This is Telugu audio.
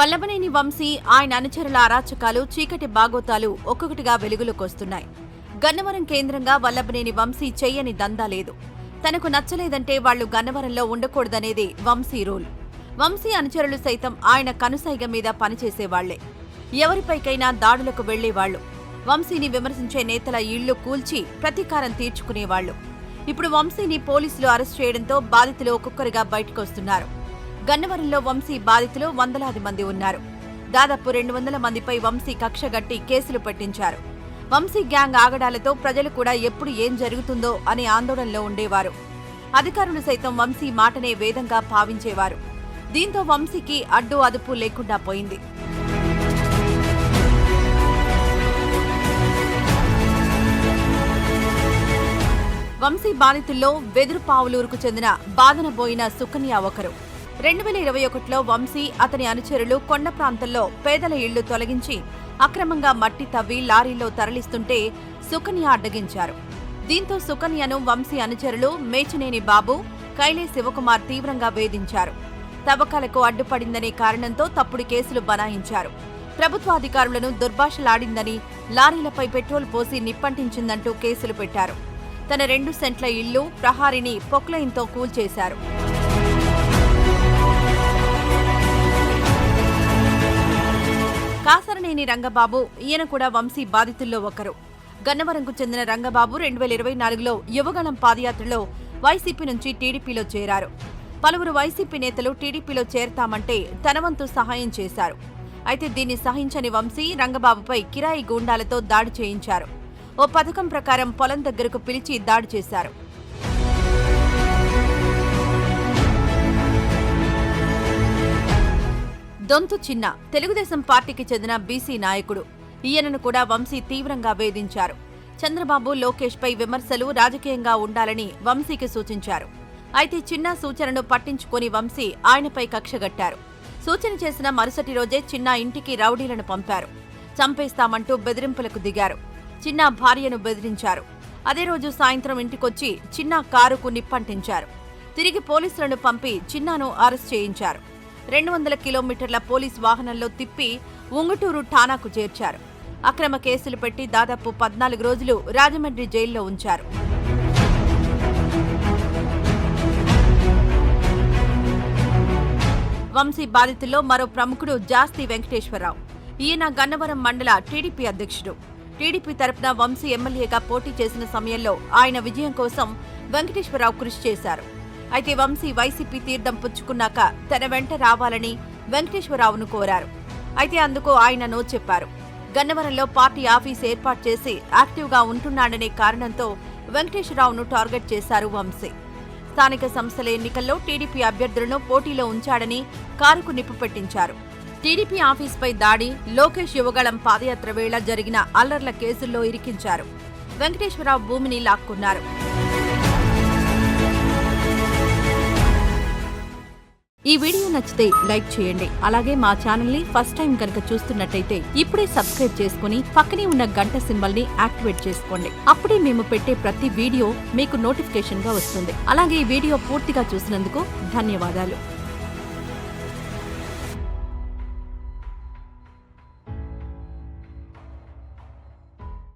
వల్లభనేని వంశీ ఆయన అనుచరుల అరాచకాలు చీకటి బాగోతాలు ఒక్కొక్కటిగా వెలుగులోకొస్తున్నాయి. గన్నవరం కేంద్రంగా వల్లభనేని వంశీ చెయ్యని దందా లేదు. తనకు నచ్చలేదంటే వాళ్లు గన్నవరంలో ఉండకూడదనేది వంశీ రూల్. వంశీ అనుచరులు సైతం ఆయన కనుసైగ మీద పనిచేసేవాళ్లే. ఎవరిపైకైనా దాడులకు వెళ్లేవాళ్లు. వంశీని విమర్శించే నేతల ఇళ్లు కూల్చి ప్రతీకారం తీర్చుకునేవాళ్లు. ఇప్పుడు వంశీని పోలీసులు అరెస్ట్ చేయడంతో బాధితులు ఒక్కొక్కరుగా బయటకొస్తున్నారు. గన్నవరంలో వంశీ బాధితులు వందలాది మంది ఉన్నారు. దాదాపు 200 మందిపై వంశీ కక్షగట్టి కేసులు పెట్టించారు. వంశీ గ్యాంగ్ ఆగడాలతో ప్రజలు కూడా ఎప్పుడు ఏం జరుగుతుందో అనే ఆందోళనలో ఉండేవారు. అధికారులు సైతం వంశీ మాటనే వేదంగా భావించేవారు. దీంతో వంశీకి అడ్డు అదుపు లేకుండా పోయింది. వంశీ బాధితుల్లో వెదురుపావులూరుకు చెందిన బాదనబోయిన సుకన్య ఒకరు. 2021లో వంశీ అతని అనుచరులు కొండ ప్రాంతంలో పేదల ఇళ్లు తొలగించి అక్రమంగా మట్టి తవ్వి లారీలో తరలిస్తుంటే సుకన్య అడ్డగించారు. దీంతో సుకన్యను వంశీ అనుచరులు మేచినేని బాబు, కైలే శివకుమార్ తీవ్రంగా వేధించారు. తవ్వకాలకు అడ్డుపడిందనే కారణంతో తప్పుడు కేసులు బనాయించారు. ప్రభుత్వాధికారులను దుర్భాషలాడిందని, లారీలపై పెట్రోల్ పోసి నిప్పంటించిందంటూ కేసులు పెట్టారు. తన 2 సెంట్ల ఇల్లు, ప్రహారిని పొక్లైన్తో కూల్చేశారు. కాసరనేని రంగబాబు, ఈయన కూడా వంశీ బాధితుల్లో ఒకరు. గన్నవరంకు చెందిన రంగబాబు 2024లో యువగళం పాదయాత్రలో వైసీపీ నుంచి టీడీపీలో చేరారు. పలువురు వైసీపీ నేతలు టీడీపీలో చేరతామంటే తన వంతు సహాయం చేశారు. అయితే దీన్ని సహించని వంశీ రంగబాబుపై కిరాయి గూండాలతో దాడి చేయించారు. ఓ పథకం ప్రకారం పొలం దగ్గరకు పిలిచి దాడి చేశారు. దొంతు చిన్న తెలుగుదేశం పార్టీకి చెందిన బీసీ నాయకుడు. ఈయనను కూడా వంశీ తీవ్రంగా వేధించారు. చంద్రబాబు, లోకేష్ పై విమర్శలు రాజకీయంగా ఉండాలని వంశీకి సూచించారు. అయితే చిన్న సూచనను పట్టించుకొని వంశీ ఆయనపై కక్షగట్టారు. సూచన చేసిన మరుసటి రోజే చిన్న ఇంటికి రౌడీలను పంపారు. చంపేస్తామంటూ బెదిరింపులకు దిగారు. చిన్న భార్యను బెదిరించారు. అదే రోజు సాయంత్రం ఇంటికొచ్చి చిన్న కారుకు నిప్పంటించారు. తిరిగి పోలీసులను పంపి చిన్నాను అరెస్ట్ చేయించారు. 200 కిలోమీటర్ల పోలీస్ వాహనంలో తిప్పి ఉంగుటూరు ఠాణాకు చేర్చారు. అక్రమ కేసులు పెట్టి దాదాపు 14 రోజులు రాజమండ్రి జైల్లో ఉంచారు. వంశీ బాధితుల్లో మరో ప్రముఖుడు జాస్తి వెంకటేశ్వరరావు. ఈయన గన్నవరం మండల టీడీపీ అధ్యక్షుడు. టీడీపీ తరపున వంశీ ఎమ్మెల్యేగా పోటీ చేసిన సమయంలో ఆయన విజయం కోసం వెంకటేశ్వరరావు కృషి చేశారు. అయితే వంశీ వైసీపీ తీర్థం పుచ్చుకున్నాక తన వెంట రావాలని వెంకటేశ్వరరావును కోరారు. అయితే అందుకు ఆయన నో చెప్పారు. గన్నవరంలో పార్టీ ఆఫీస్ ఏర్పాటు చేసి యాక్టివ్గా ఉంటున్నాడనే కారణంతో వెంకటేశ్వరరావును టార్గెట్ చేశారు వంశీ. స్థానిక సంస్థల ఎన్నికల్లో టీడీపీ అభ్యర్థులను పోటీలో ఉంచాడని కారుకు నిప్పు పెట్టించారు. టీడీపీ ఆఫీస్పై దాడి, లోకేష్ యువగళం పాదయాత్ర వేళ జరిగిన అల్లర్ల కేసుల్లో ఇరికించారు. వెంకటేశ్వరరావు భూమిని లాక్కున్నారు. ఈ వీడియో నచ్చితే లైక్ చేయండి. అలాగే మా ఛానల్ ని ఫస్ట్ టైం కనుక చూస్తున్నట్టయితే ఇప్పుడే సబ్స్క్రైబ్ చేసుకుని పక్కనే ఉన్న గంట సింబల్ ని యాక్టివేట్ చేసుకోండి. అప్పుడే మేము పెట్టే ప్రతి వీడియో మీకు నోటిఫికేషన్ గా వస్తుంది. అలాగే ఈ వీడియో పూర్తిగా చూసినందుకు ధన్యవాదాలు.